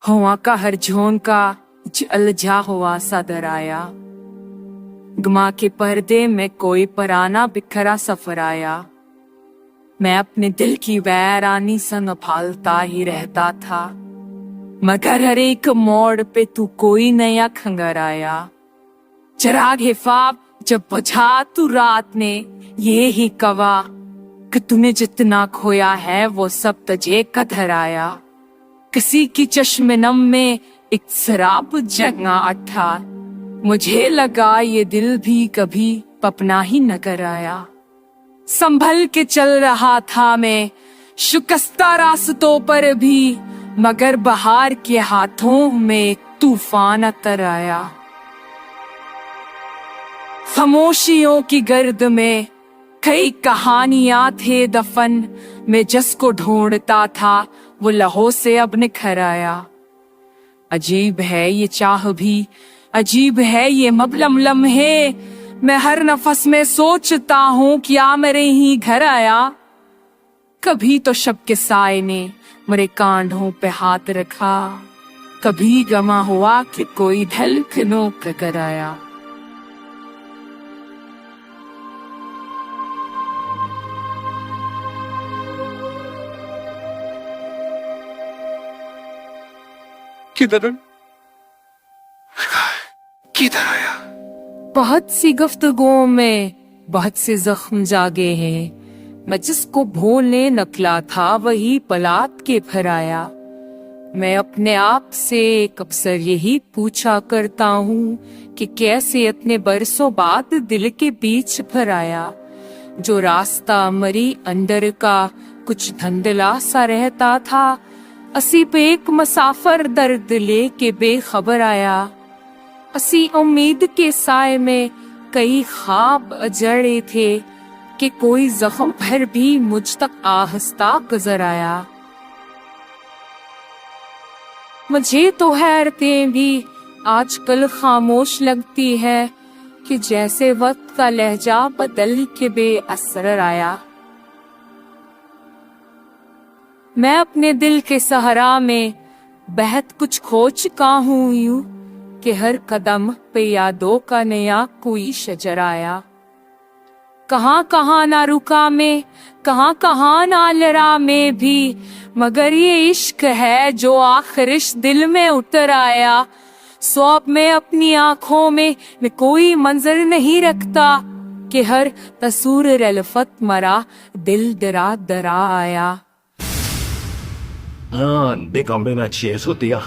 हवा का हर झोंका उलझा हुआ सा डराया। गमा के पर्दे में कोई पराना बिखरा सफर आया। मैं अपने दिल की वैरानी संग फालता ही रहता था, मगर हर एक मोड़ पे तू कोई नया खंगर आया। चिराग हिफाब जब बुझा तू रात ने ये ही कवा कि तूने जितना खोया है वो सब तुझे कदर आया। किसी की चश्मे नम में एक शराब जगा अठा, मुझे लगा ये दिल भी कभी अपना ही न कर आया। संभल के चल रहा था मैं शुकस्ता रास्तों पर भी, मगर बहार के हाथों में तूफान अतर आया। खामोशियों की गर्द में कई कहानियां थे दफन, मैं जिसको ढूंढता था वो लहू से अब निखर आया। अजीब है ये चाह भी, अजीब है ये मबलम लम्हे, मैं हर नफस में सोचता हूँ क्या मेरे ही घर आया। कभी तो शब के साए ने मेरे कांधों पे हाथ रखा, कभी गमा हुआ कि कोई धड़कनों पे कराया। किधर किधर आया? बहुत सी गुफ्तगुओं में बहुत से जख्म जागे हैं, मैं जिसको भूलने निकला था वही पलाट के फिर आया। मैं अपने आप से अक्सर यही पूछा करता हूँ कि कैसे इतने बरसों बाद दिल के बीच फिर आया। जो रास्ता मरी अंदर का कुछ धंधला सा रहता था, असी पे एक मुसाफिर दर्द लेके बेखबर आया। असी उम्मीद के साए में कई ख्वाब अजड़े थे कि कोई जख्म पर भी मुझ तक आहिस्ता गुजर आया। मुझे तो हैरतें भी आजकल खामोश लगती है कि जैसे वक्त का लहजा बदल के बेअसर आया। मैं अपने दिल के सहरा में बेहद कुछ खो चुका हूँ यूं कि हर कदम पे यादों का नया कोई शजर आया। कहाँ कहाँ ना रुका मैं, कहाँ कहाँ ना लड़ा मैं भी, मगर ये इश्क है जो आखिर इस दिल में उतर आया। सो अब मैं अपनी आँखों में मैं कोई मंजर नहीं रखता कि हर तस्वीर रलफत मरा दिल डरा डरा आया। 내가 맨날 지혜소띠야.